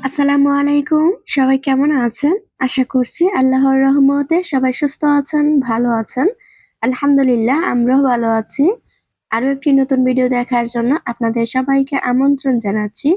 আসসালামু আলাইকুম। সবাই কেমন আছেন? আশা করছি আল্লাহর রহমতে সবাই সুস্থ আছেন, ভালো আছেন। আলহামদুলিল্লাহ আমরাও ভালো আছি। আরো একটি নতুন ভিডিও দেখার জন্য আপনাদের সবাইকে আমন্ত্রণ জানাচ্ছি।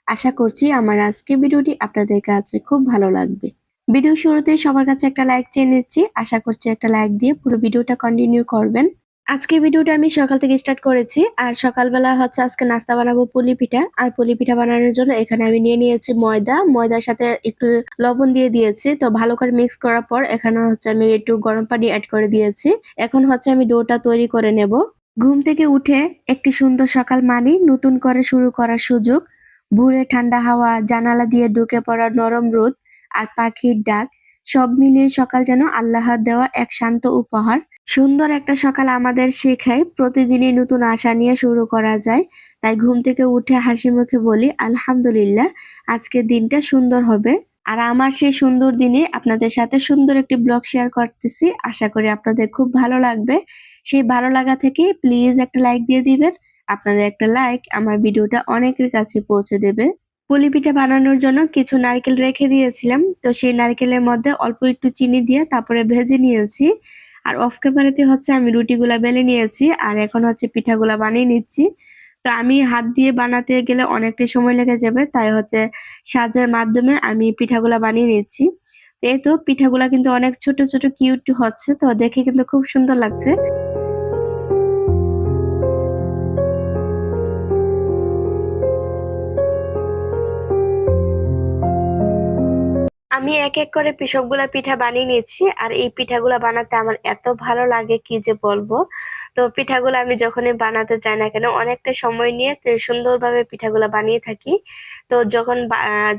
আশা করছি আমার আজকের ভিডিওটি আপনাদের কাছে খুব ভালো লাগবে। ভিডিও শুরুতেই সবার কাছে একটা লাইক চেয়ে নিচ্ছি। আশা করছি একটা লাইক দিয়ে পুরো ভিডিওটা কন্টিনিউ করবেন। আজকের ভিডিওটা আমি সকাল থেকে স্টার্ট করেছি। আর সকালবেলা হচ্ছে আজকে নাস্তা বানাবো পুলি পিঠা। আর পুলি পিঠা বানানোর জন্য এখানে আমি নিয়ে নিয়েছি ময়দা। ময়দার সাথে একটু লবণ দিয়ে দিয়েছি। তো ভালো করে মিক্স করার পর এখানে হচ্ছে আমি একটু গরম পানি এড করে দিয়েছি। এখন হচ্ছে আমি ডোটা তৈরি করে নেব। ঘুম থেকে উঠে একটি সুন্দর সকাল মানেই নতুন করে শুরু করার সুযোগ। ভোরে ঠান্ডা হাওয়া, জানালা দিয়ে ঢুকে পড়া নরম রোদ আর পাখির ডাক সব মিলিয়ে সকাল যেন আল্লাহর দেওয়া এক শান্ত উপহার। সুন্দর একটা সকাল আমাদের শেখায় প্রতিদিনই নতুন আশা নিয়ে শুরু করা যায়। তাই ঘুম থেকে উঠে হাসি মুখে বলি আলহামদুলিল্লাহ, আজকের দিনটা সুন্দর হবে। আর আমার সেই সুন্দর দিনে আপনাদের সাথে সুন্দর একটি ব্লগ শেয়ার করতেছি। আশা করি আপনাদের খুব ভালো লাগবে। সেই ভালো লাগা থেকে প্লিজ একটা লাইক দিয়ে দিবেন। আপনাদের একটা লাইক আমার ভিডিওটা অনেকের কাছে পৌঁছে দেবে। পুলি পিঠা বানানোর জন্য কিছু নারকেল রেখে দিয়েছিলাম। তো সেই নারকেলের মধ্যে অল্প একটু চিনি দিয়ে তারপরে ভেজে নিয়েছি। আর অফ ক্যামেরাতে হচ্ছে আমি রুটিগুলা বেলে নিয়েছি আর এখন হচ্ছে পিঠাগুলা বানিয়ে নিচ্ছি। তো আমি হাত দিয়ে বানাতে গেলে অনেকটাই সময় লেগে যাবে, তাই হচ্ছে সাহায্যের মাধ্যমে আমি পিঠাগুলা বানিয়ে নিচ্ছি। তো এই তো পিঠাগুলা কিন্তু অনেক ছোট ছোট কিউট হচ্ছে, তো দেখে কিন্তু খুব সুন্দর লাগছে। আমি এক এক করে সবগুলা পিঠা বানিয়ে নিয়েছি আর এই পিঠাগুলা বানাতে আমার এত ভালো লাগে কি যে বলবো। তো পিঠাগুলো আমি যখনই বানাতে চাই না কেন অনেকটা সময় নিয়ে সুন্দরভাবে পিঠাগুলা বানিয়ে থাকি। তো যখন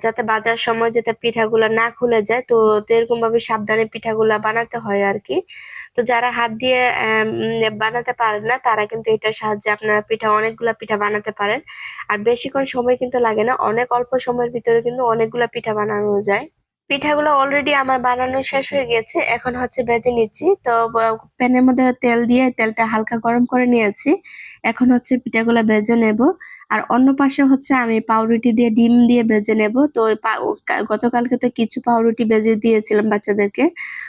যাতে বাজার সময় যাতে পিঠাগুলা না খুলে যায়, তো এরকম ভাবে সাবধানে পিঠাগুলা বানাতে হয় আর কি। তো যারা হাত দিয়ে বানাতে পারেন না তারা কিন্তু এটার সাহায্যে আপনারা অনেকগুলা পিঠা বানাতে পারেন। আর বেশিক্ষণ সময় কিন্তু লাগে না, অনেক অল্প সময়ের ভিতরে কিন্তু অনেকগুলা পিঠা বানানো যায়। পিঠাগুলো অলরেডি আমার বানানো শেষ হয়ে গেছে, এখন হচ্ছে ভেজে নিচ্ছি। তো প্যানের মধ্যে তেল দিয়ে তেলটা হালকা গরম করে নিয়েছি। এখন হচ্ছে পিঠাগুলো ভেজে নেব। আর অন্য পাশে হচ্ছে আমি পাউরুটি দিয়ে ডিম দিয়ে ভেজে নেব। তো গতকালকে তো কিছু পাউরুটি ভেজে দিয়েছিলাম বাচ্চাদেরকে,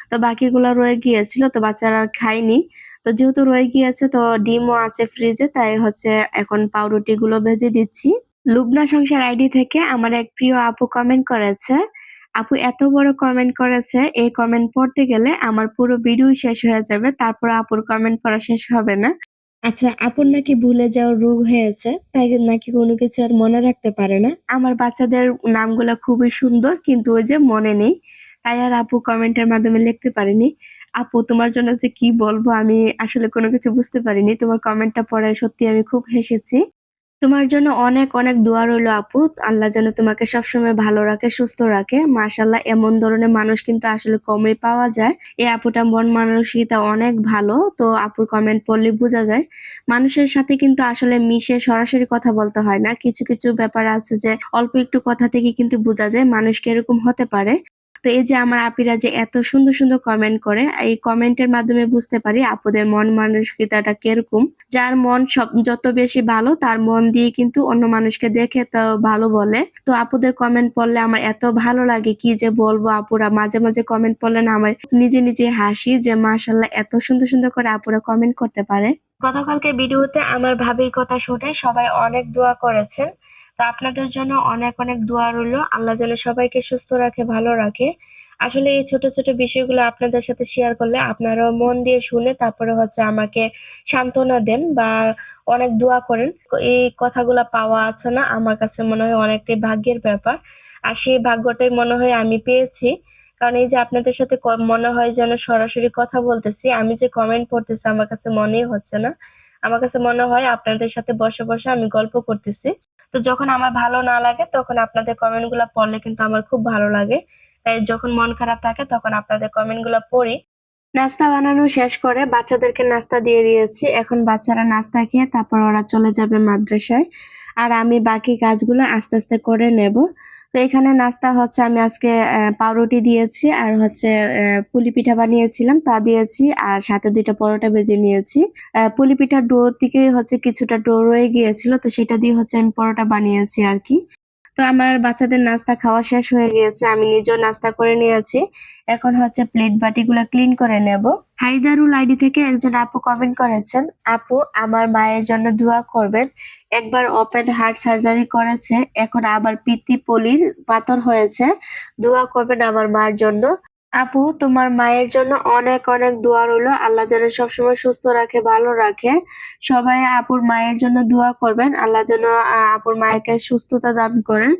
তো বাকিগুলো রয়ে গিয়েছিল, তো বাচ্চারা আর খায়নি। তো যেহেতু রয়ে গিয়েছে তো ডিমও আছে ফ্রিজে, তাই হচ্ছে এখন পাউরুটি গুলো ভেজে দিচ্ছি। লুবনা সংসার আইডি থেকে আমার এক প্রিয় আপু কমেন্ট করেছে। আপু এত বড় কমেন্ট করেছে, এই কমেন্ট পড়তে গেলে আমার পুরো ভিডিও শেষ হয়ে যাবে, তারপর আপুর কমেন্ট পড়া শেষ হবে না। আচ্ছা, আপুর নাকি ভুলে যাওয়ার রোগ হয়েছে, তাই নাকি কোনো কিছু আর মনে রাখতে পারে না। আমার বাচ্চাদের নামগুলো খুবই সুন্দর কিন্তু ওই যে মনে নেই, তাই আর আপু কমেন্টের মাধ্যমে লিখতে পারিনি। আপু তোমার জন্য যে কি বলবো আমি আসলে কোনো কিছু বুঝতে পারিনি। তোমার কমেন্টটা পড়ে সত্যি আমি খুব হেসেছি। তোমার জন্য অনেক অনেক দোয়া রইলো আপু। আল্লাহ যেন তোমাকে সবসময় ভালো রাখে, সুস্থ রাখে। মাশাআল্লাহ, এমন ধরনের মানুষ কিন্তু আসলে কমই পাওয়া যায়। এই আপুটা মন মানসিকতা অনেক ভালো। তো আপুর কমেন্ট পড়লে বোঝা যায় মানুষের সাথে কিন্তু আসলে মিশে সরাসরি কথা বলতে হয় না। কিছু কিছু ব্যাপার আছে যে অল্প একটু কথা থেকে কিন্তু বোঝা যায় মানুষ কিরকম হতে পারে। তো এই যে আমার আপিরা যে এত সুন্দর সুন্দর কমেন্ট করে, এই কমেন্টের মাধ্যমে বুঝতে পারি আপুদের মন মানসিকতাটা কিরকম। যার মন যত বেশি ভালো তার মন দিয়ে কিন্তু অন্য মানুষকে দেখে তো ভালো বলে। তো আপুদের কমেন্ট পড়লে আমার এত ভালো লাগে কি যে বলবো। আপুরা মাঝে মাঝে কমেন্ট পড়লে না আমার নিজে নিজে হাসি যে মাশাআল্লাহ এত সুন্দর সুন্দর করে আপুরা কমেন্ট করতে পারে। গতকালকে ভিডিওতে আমার ভাবির কথা শুনে সবাই অনেক দোয়া করেছেন। তো আপনাদের জন্য অনেক অনেক দোয়া রইলো। আল্লাহ যেন সবাইকে সুস্থ রাখে, ভালো রাখে। আসলে এই ছোট ছোট বিষয়গুলো আপনাদের সাথে শেয়ার করলে আপনারাও মন দিয়ে শুনে তারপরে হচ্ছে আমাকে সান্ত্বনা দেন বা অনেক দোয়া করেন। এই কথাগুলা পাওয়া আছে না, আমার কাছে মনে হয় অনেকটাই ভাগ্যের ব্যাপার। আর সেই ভাগ্যটাই মনে হয় আমি পেয়েছি। কারণ এই যে আপনাদের সাথে মনে হয় যেন সরাসরি কথা বলতেছি, আমি যে কমেন্ট পড়তেছি আমার কাছে মনেই হচ্ছে না। আমার কাছে মনে হয় আপনাদের সাথে বসে বসে আমি গল্প করতেছি। তো যখন আমার ভালো না লাগে তখন আপনাদের কমেন্ট গুলা পড়লে কিন্তু আমার খুব ভালো লাগে। তাই যখন মন খারাপ থাকে তখন আপনাদের কমেন্ট গুলা পড়ি। নাস্তা বানানো শেষ করে বাচ্চাদেরকে নাস্তা দিয়ে দিয়েছি। এখন বাচ্চারা নাস্তা খেয়ে তারপর ওরা চলে যাবে মাদ্রাসায়। আর আমি বাকি কাজগুলো আস্তে আস্তে করে নেব। তো এখানে নাস্তা হচ্ছে আমি আজকে পাউরুটি দিয়েছি আর হচ্ছে পুলি পিঠা বানিয়েছিলাম তা দিয়েছি আর সাথে 2টা পরোটা ভেজে নিয়েছি। পুলি পিঠার ডো থেকে হচ্ছে কিছুটা ডো রয়ে গিয়েছিল, তো সেটা দিয়ে হচ্ছে আমি পরোটা বানিয়েছি আর কি। তো তো আমার বাচ্চাদের নাস্তা খাওয়া শেষ হয়ে গিয়েছে, আমি নিজেও নাস্তা করে নিয়েছি। এখন হচ্ছে প্লেট বাটিগুলো ক্লিন করে নেব। হায়দারুল আইডি থেকে একজন আপু কমেন্ট করেছেন, আপু আমার মায়ের জন্য দোয়া করবেন। একবার ওপেন হার্ট সার্জারি করেছে, এখন আবার পিত্তি পাথর হয়েছে, দোয়া করবেন আমার মার জন্য। আপু তোমার মায়ের জন্য অনেক অনেক দোয়া রইলো, আল্লাহ যেন সবসময় সুস্থ রাখে, ভালো রাখে। সবাই আপুর মায়ের জন্য দোয়া করবেন, আল্লাহ যেন আপুর মায়েকে সুস্থতা দান করেন,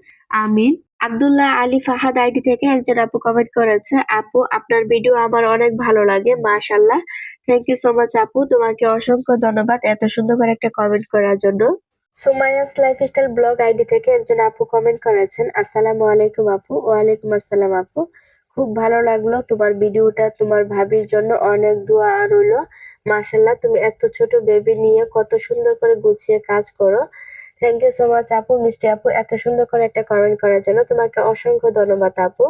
আমিন। আব্দুল্লাহ আলী ফাহাদ আইডি থেকে একজন আপু কমেন্ট করেছে, আপু আপনার ভিডিও আমার অনেক ভালো লাগে, মাশাআল্লাহ। থ্যাংক ইউ সো মাচ আপু, তোমাকে অসংখ্য ধন্যবাদ এত সুন্দর করে একটা কমেন্ট করার জন্য। সুমাইয়াস লাইফস্টাইল ব্লগ আইডি থেকে একজন আপু কমেন্ট করেছেন, আসসালামু আলাইকুম আপু। ওয়ালাইকুম আসসালাম আপু, খুব ভালো লাগলো তোমার ভিডিওটা, তোমার ভাবির জন্য অনেক দোয়া রইলো। মাশাআল্লাহ, তুমি এত ছোট বেবি নিয়ে কত সুন্দর করে গুছিয়ে কাজ করো। থ্যাংক ইউ সো মাচ আপু, মিষ্টি আপু, এত সুন্দর করে একটা কমেন্ট করার জন্য তোমাকে অসংখ্য ধন্যবাদ আপু।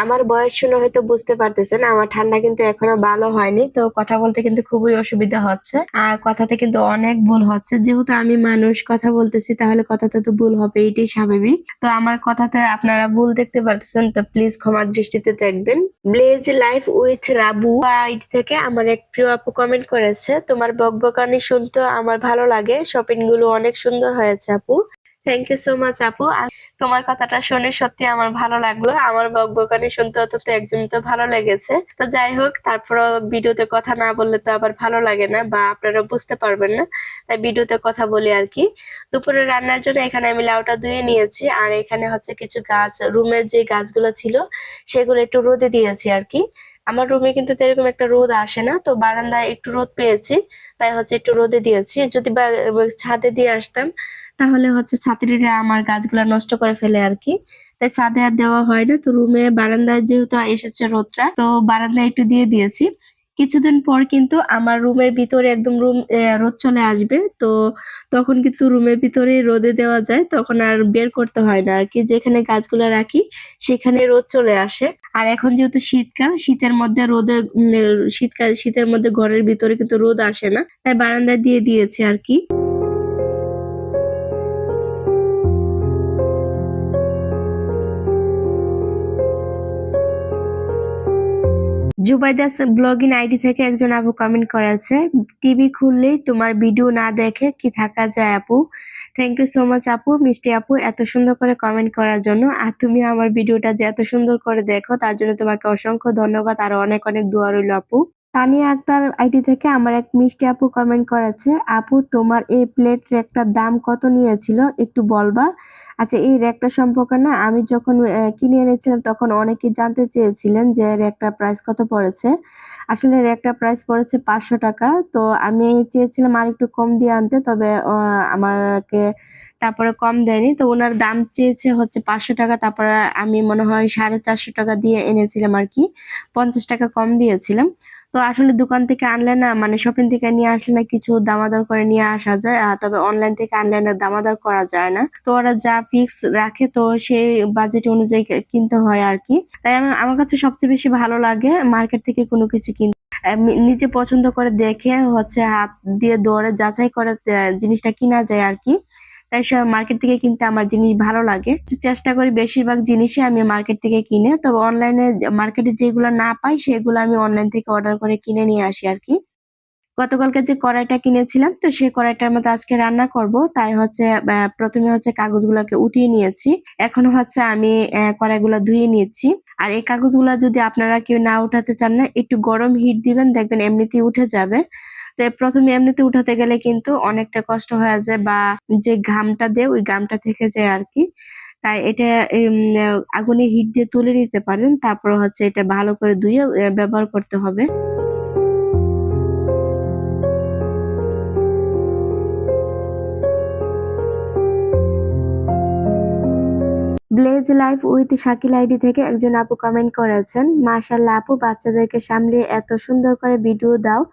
আমার বয়স শুনে হয়তো বুঝতে পারতেছেন, আমার ঠান্ডা কিন্তু এখনো ভালো হয়নি, তো কথা বলতে কিন্তু খুবই অসুবিধা হচ্ছে, আর কথাতে কিন্তু অনেক ভুল হচ্ছে। যেহেতু আমি মানুষ, কথা বলতেছি, তাহলে কথাতে তো ভুল হবে, এটাই স্বাভাবিক। তো আমার কথাতে আপনারা ভুল দেখতে পারতেছেন, তো প্লিজ ক্ষমার দৃষ্টিতে দেখবেন। Bless life with Rabu ID থেকে আমার এক প্রিয় আপু কমেন্ট করেছে, তোমার বকবকানি শুনতে আমার ভালো লাগে, শপিং গুলো অনেক সুন্দর হয়েছে আপু। থ্যাংক ইউ সো মাচ আপু, তোমার কথাটা শুনে সত্যি আমার ভালো লাগলো। আমার বকবকানি শুনতে অন্তত একজন তো ভালো লেগেছে। তো যাই হোক, তারপরও ভিডিওতে কথা না বললে তো আবার ভালো লাগে না, বা আপনারা বুঝতে পারবেন না, তাই ভিডিওতে কথা বলি আর কি। দুপুরে রান্নার জন্য এখানে আমি লাউটা ধুয়ে নিয়েছি, আর এখানে হচ্ছে কিছু গাছ, রুমের যে গাছগুলো ছিল সেগুলো একটু রোদে দিয়েছি আর কি। আমার রুমে কিন্তু এরকম একটা রোদ আসে না, তো বারান্দায় একটু রোদ পেয়েছি, তাই হচ্ছে একটু রোদে দিয়েছি। যদি বা ছাদে দিয়ে আসতাম, তাহলে হচ্ছে ছাত্রীরা আমার গাছগুলা নষ্ট করে ফেলে আর কি, তাই ছাদে আর দেওয়া হয় না। তো রুমে বারান্দায় যেহেতু এসেছে রোদটা, তো বারান্দায় একটু দিয়ে দিয়েছি। কিছুদিন পর কিন্তু আমার রুমের ভিতরে একদম রোদ চলে আসবে, তো তখন কিন্তু রুমের ভিতরে রোদে দেওয়া যায়, তখন আর বের করতে হয় না আর কি। যেখানে গাছগুলা রাখি সেখানে রোদ চলে আসে। আর এখন যেহেতু শীতকাল, শীতের মধ্যে শীতের মধ্যে ঘরের ভিতরে কিন্তু রোদ আসে না, তাই বারান্দায় দিয়ে দিয়েছে আর কি। জুবাইদাস ব্লগিং আইডি থেকে একজন আপু কমেন্ট করেছে, টিভি খুললেই তোমার ভিডিও না দেখে কি থাকা যায় আপু। থ্যাংক ইউ সো মাচ আপু, মিষ্টি আপু, এত সুন্দর করে কমেন্ট করার জন্য। আর তুমি আমার ভিডিওটা যে এত সুন্দর করে দেখো, তার জন্য তোমাকে অসংখ্য ধন্যবাদ, আর অনেক অনেক দোয়া রইল আপু। তানিয়া আক্তার আইডি থেকে আমার এক মিষ্টি আপু কমেন্ট করেছে, আপু তোমার এই প্লেট র্যাকটার দাম কত নিয়েছিল একটু বলবা। আচ্ছা, এই র্যাকটা সম্পর্কে না, আমি যখন কিনে এনেছিলাম তখন অনেকেই জানতে চেয়েছিলেন যে র্যাকটার প্রাইস কত পড়েছে। আসলে র্যাকটার প্রাইস পড়েছে 500 টাকা। তো আমি চেয়েছিলাম আর একটু কম দিয়ে আনতে, তবে আমাকে তারপরে কম দেয়নি, তো ওনার দাম চেয়েছে হচ্ছে 500 টাকা, তারপরে আমি মনে হয় 450 টাকা দিয়ে এনেছিলাম আর কি, 50 টাকা কম দিয়েছিলাম। তো আসলে দোকান থেকে আনলে না, মানে শপিং থেকে নিয়ে আসলে না কিছু দামাদর করে নিয়ে আসা যায়, তবে অনলাইন থেকে আনলে না দামাদর করা যায় না। তো ওরা যা ফিক্স রাখে, তো সেই বাজেট অনুযায়ী কিনতে হয় আর কি। তাই আমার কাছে সবচেয়ে বেশি ভালো লাগে মার্কেট থেকে কোনো কিছু কিনতে। আমি নিজে পছন্দ করে দেখে হচ্ছে হাত দিয়ে দরে যাচাই করে জিনিসটা কিনা যায় আর কি। তাই মার্কেট থেকে কিনতে আমার জিনিস ভালো লাগে। চেষ্টা করি বেশিরভাগ জিনিসই আমি মার্কেট থেকে কিনে, তবে অনলাইনে মার্কেটে যেগুলো না পাই সেগুলো আমি অনলাইন থেকে অর্ডার করে কিনে নিয়ে আসি আর কি। গতকালকে যে কড়াইটা কিনেছিলাম, তো সেই কড়াইটার মধ্যে আজকে রান্না করব, তাই হচ্ছে প্রথমে হচ্ছে কাগজগুলোকে উঠিয়ে নিয়েছি। এখন হচ্ছে আমি কড়াইগুলো ধুয়ে নিচ্ছি। আর এই কাগজগুলা যদি আপনারা কেউ না উঠাতে চান না, একটু গরম হিট দিবেন, দেখবেন এমনিতেই উঠে যাবে। তো প্রথমে এমনিতে উঠাতে গেলে কিন্তু অনেকটা কষ্ট হয়ে যায়, বা যে ঘামটা দেয় ওই ঘামটা থেকে যায় আর কি। তাই এটা আগুনে হিট দিয়ে তুলে নিতে পারেন, তারপর হচ্ছে এটা ভালো করে ধুয়ে ব্যবহার করতে হবে। Bless life with Shakil ID থেকে একজন আপু কমেন্ট করেছেন, মাশাআল্লাহ আপু, বাচ্চাদেরকে সামলে এত সুন্দর করে ভিডিও দাও,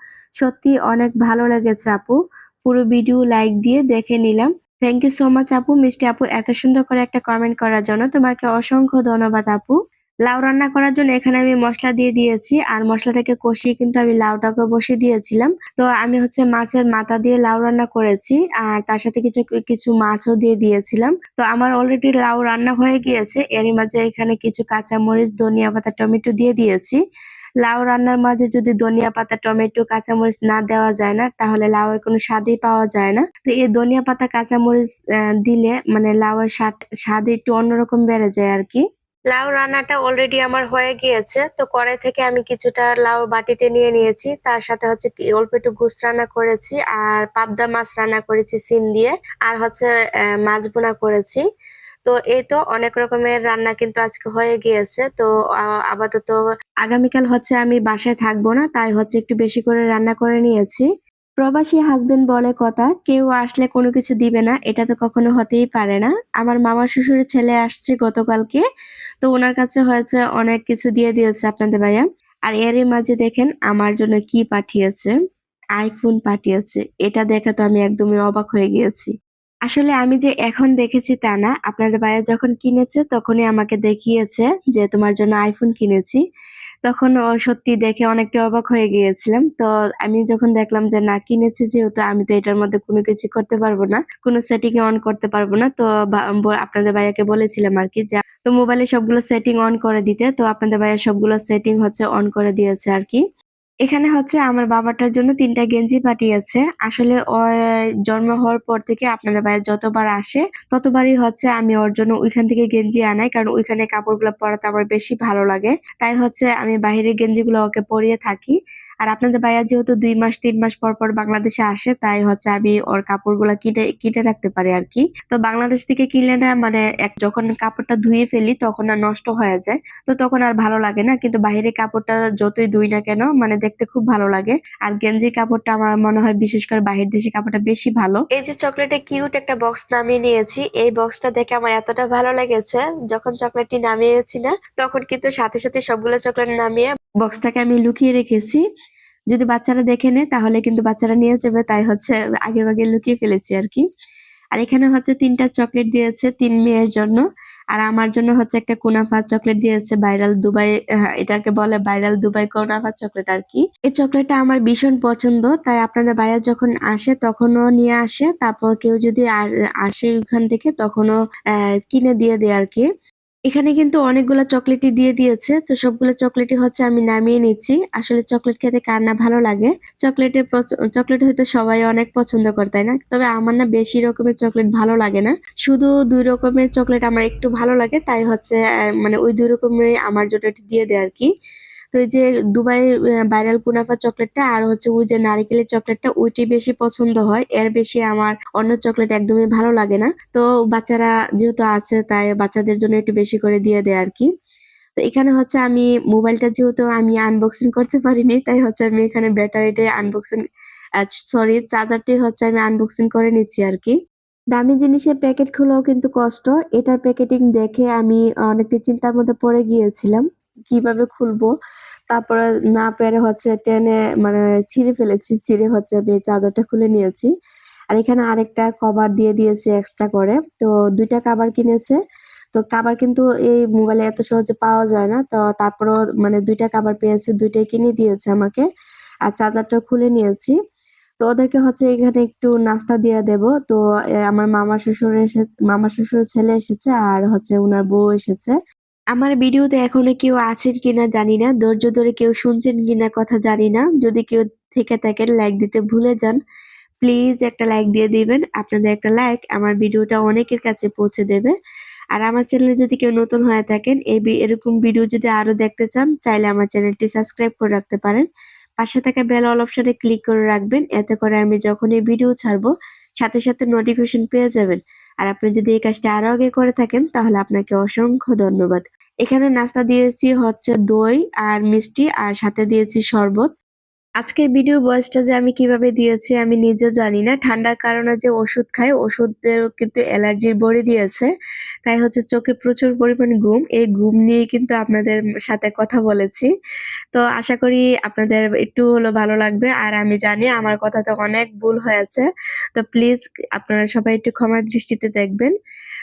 সত্যি অনেক ভালো লেগেছে আপু, পুরো ভিডিও লাইক দিয়ে দেখে নিলাম। থ্যাংক ইউ সো মাচ আপু, মিষ্টি আপু, এত সুন্দর করে একটা কমেন্ট করার জন্য তোমাকে অসংখ্য ধন্যবাদ আপু। লাউ রান্না করার জন্য এখানে আমি মসলা দিয়ে দিয়েছি আর মসলাটাকে কষিয়ে কিন্তু আমি লাউটাকে বসিয়ে দিয়েছিলাম। তো আমি হচ্ছে মাছের মাথা দিয়ে লাউ রান্না করেছি আর তার সাথে কিছু কিছু মাছও দিয়ে দিয়েছিলাম। তো আমার অলরেডি লাউ রান্না হয়ে গিয়েছে। এরই মাঝে এখানে কিছু কাঁচামরিচ, ধনিয়া পাতা, টমেটো দিয়ে দিয়েছি। লাউ রান্নার মাঝে যদি ধনিয়া পাতা, টমেটো, কাঁচামরিচ না দেওয়া যায় না তাহলে লাউয়ের কোনো স্বাদই পাওয়া যায় না। তো এই ধনিয়া পাতা, কাঁচামরিচ দিলে মানে লাউয়ের স্বাদ একটু অন্যরকম বেড়ে যায় আরকি। লাউ রান্নাটা অলরেডি আমার হয়ে গিয়েছে। তো কড়াই থেকে আমি কিছুটা লাউ বাটিতে নিয়ে নিয়েছি। তার সাথে হচ্ছে কি অল্প একটু গোস রান্না করেছি আর পাবদা মাছ রান্না করেছি সিম দিয়ে। আর হচ্ছে মাছ ভুনা করেছি। তো এই তো অনেক রকমের রান্না কিন্তু আজকে হয়ে গিয়েছে। তো আপাতত আগামীকাল হচ্ছে আমি বাসায় থাকবো না। তাই হচ্ছে একটু বেশি করে রান্না করে নিয়েছি। প্রবাসী হাসবেন্ড বলে কথা, কেউ আসলে কোনো কিছু দিবে না, এটা তো কখনো হতেই পারে না। আমার মামার শ্বশুরের ছেলে আসছে গতকালকে। তো উনার কাছে হয়েছে অনেক কিছু দিয়ে দিয়েছে আপনাদের ভাইয়া। আর এরই মাঝে দেখেন আমার জন্য কি পাঠিয়েছে। আইফোন পাঠিয়েছে। এটা দেখে তো আমি একদমই অবাক হয়ে গিয়েছি। আসলে আমি যে এখন দেখেছি তা না। আপনাদের ভাইয়া যখন কিনেছে তখনই আমাকে দেখিয়েছে যে তোমার জন্য আইফোন কিনেছি। তখন সত্যি দেখে অনেকটা অবাক হয়ে গিয়েছিলাম। তো আমি যখন দেখলাম যে না কিনেছে যেহেতু আমি তো এটার মধ্যে কোনো কিছু করতে পারবো না। কোনো সেটিং অন করতে পারবো না। তো আপনাদের ভাইয়াকে বলেছিলাম আরকি যে তো মোবাইলে সবগুলো সেটিং অন করে দিতে। তো আপনাদের ভাইয়া সবগুলো সেটিং হচ্ছে অন করে দিয়েছে আরকি। এখানে হচ্ছে আমার বাবাটার জন্য ৩ টা গেঞ্জি পাঠিয়েছে। আসলে জন্ম হওয়ার পর থেকে আপনাদের ভাইয়া যতবার আসে, ততবারই হচ্ছে আমি ওর জন্য ওইখান থেকে গেঞ্জি আনাই। কারণ ওইখানে কাপড়গুলো পরাতে আমার বেশি ভালো লাগে। তাই হচ্ছে আমি বাহিরের গেঞ্জিগুলো ওকে পরিয়ে থাকি। আর আপনাদের ভাইয়া যেহেতু ২ মাস ৩ মাস পর, পর বাংলাদেশে আসে, তাই হচ্ছে আমি ওর কাপড়গুলা কিনে রাখতে পারি আরকি। তো বাংলাদেশ থেকে কিনলে না মানে যখন কাপড়টা ধুয়ে ফেলি তখন আর নষ্ট হয়ে যায়। তো তখন আর ভালো লাগে না। কিন্তু বাহিরের কাপড়টা যতই ধুই না কেন মানে দেখতে খুব ভালো লাগে। আর গেঞ্জির কাপড়টা আমার মনে হয় বিশেষ করে বাহির দেশি কাপড়টা বেশি ভালো। এই যে চকলেটে কিউট একটা বক্স নামিয়ে নিয়েছি। এই বক্সটা দেখে আমার এতটা ভালো লেগেছে। যখন চকলেটটি নামিয়েছি না তখন কিন্তু সাথে, সাথে সবগুলো চকলেট নামিয়ে বক্সটাকে আমি লুকিয়ে রেখেছি। যদি বাচ্চারা দেখে নেয় তাহলে কিন্তু বাচ্চারা নিয়ে যাবে তাই হচ্ছে আগেভাগে লুকিয়ে ফেলেছি আরকি। আর এখানে হচ্ছে ৩ টা চকলেট দিয়েছে ৩ মেয়ের জন্য। আর আমার জন্য হচ্ছে একটা কুনাফা চকলেট দিয়েছে ভাইরাল দুবাই এটাকে বলে ভাইরাল দুবাই কুনাফা চকলেট আরকি। এই চকলেটটা আমার ভীষণ পছন্দ। তাই আপনাদের ভাইয়া যখন আসে তখনও নিয়ে আসে। তারপর কেউ যদি আসে ওখান থেকে তখনও কিনে দিয়ে দেয় আরকি। এখানে কিন্তু অনেকগুলা চকলেটই দিয়ে দিয়েছে। তো সবগুলো চকলেটই হচ্ছে আমি নামিয়ে নিচ্ছি। আসলে চকলেট খেতে কার না ভালো লাগে? চকলেট হয়তো সবাই অনেক পছন্দ করে, তাই না? তবে আমার না বেশি রকমের চকলেট ভালো লাগে না। শুধু ২ রকমের চকলেট আমার একটু ভালো লাগে। তাই হচ্ছে মানে ওই ২ রকমেরই আমার জন্য একটু দিয়ে দেয় আরকি। তো এই যে দুবাই ভাইরাল কুনাফা চকলেটটা আর হচ্ছে ওই যে নারিকেলের চকলেটটা ওইটাই বেশি পছন্দ হয়। এর বেশি আমার অন্য চকলেট একদমই ভালো লাগে না। তো বাচ্চারা যেহেতু আছে তাই বাচ্চাদের জন্য একটু বেশি করে দিয়ে দেয় আরকি। তো এখানে হচ্ছে আমি মোবাইলটা যেহেতু আমি আনবক্সিং করতে পারিনি তাই হচ্ছে আমি এখানে ব্যাটারিটাই আনবক্সিং সরি চার্জারটি হচ্ছে আমি আনবক্সিং করে নিচ্ছি আরকি। দামি জিনিসের প্যাকেট খোলাও কিন্তু কষ্ট। এটার প্যাকেটিং দেখে আমি অনেকটা চিন্তার মধ্যে পড়ে গিয়েছিলাম। কিভাবে খুলবো? তারপরে না পেরে হচ্ছে টেনে মানে ছিঁড়ে ফেলেছি। ছিঁড়ে হচ্ছে আমি চার্জারটা খুলে নিয়েছি। আর এখানে আরেকটা কভার দিয়ে দিয়েছে এক্সট্রা করে। তো ২ টা কভার কিনেছে। তো কভার কিন্তু এই মোবাইলে এত সহজে পাওয়া যায় না। তো তারপরেও মানে ২ টা কভার পেয়েছে, ২ টাই কিনে দিয়েছে আমাকে। আর চার্জারটাও খুলে নিয়েছি। তো ওদেরকে হচ্ছে এখানে একটু নাস্তা দিয়ে দেব। তো আমার মামা শ্বশুরের ছেলে এসেছে আর হচ্ছে উনার বউ এসেছে। আমার ভিডিওতে এখনো কেউ আছেন কিনা জানি না। ধৈর্য ধরে কেউ শুনছেন কিনা কথা জানি না। যদি কেউ থেকে থাকেন লাইক দিতে ভুলে যান। প্লিজ একটা লাইক দিয়ে দিবেন। আপনাদের একটা লাইক আমার ভিডিওটা অনেকের কাছে পৌঁছে দেবে। আর আমার চ্যানেলে যদি কেউ নতুন হয়ে থাকেন এরকম ভিডিও যদি আরো দেখতে চান চাইলে আমার চ্যানেলটি সাবস্ক্রাইব করে রাখতে পারেন। পাশে থাকা বেল অল অপশনে ক্লিক করে রাখবেন। এতে করে আমি যখনই ভিডিও ছাড়বো সাথে, সাথে নোটিফিকেশন পেয়ে যাবেন। আর আপনি যদি এই কাজটা আরো আগে করে থাকেন তাহলে আপনাকে অসংখ্য ধন্যবাদ। এখানে নাস্তা দিয়েছি হচ্ছে দই আর মিষ্টি আর সাথে দিয়েছি শরবত। আজকের ভিডিও ভয়েসটা যে আমি কিভাবে দিয়েছি আমি নিজেও জানি না। ঠান্ডার কারণে যে ওষুধ খাই, ওষুধেরও কিন্তু অ্যালার্জির বড়ি দিয়েছে। তাই হচ্ছে চোখে প্রচুর পরিমাণ ঘুম। এই ঘুম নিয়েই কিন্তু আপনাদের সাথে কথা বলেছি। তো আশা করি আপনাদের একটু হলেও ভালো লাগবে। আর আমি জানি আমার কথাতে অনেক ভুল হয়েছে। তো প্লিজ আপনারা সবাই একটু ক্ষমার দৃষ্টিতে দেখবেন।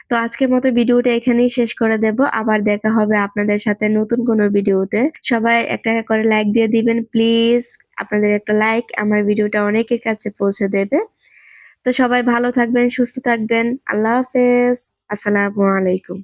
তো আজকের মতো ভিডিওটা এখানেই শেষ করে দেব। আবার দেখা হবে আপনাদের সাথে নতুন কোনো ভিডিওতে। সবাই একটা করে লাইক দিয়ে দিবেন প্লিজ। আপনাদের একটা লাইক আমার ভিডিওটা অনেকের কাছে পৌঁছে দেবে। তো সবাই ভালো থাকবেন, সুস্থ থাকবেন। আল্লাহ হাফেজ। আসসালামু আলাইকুম।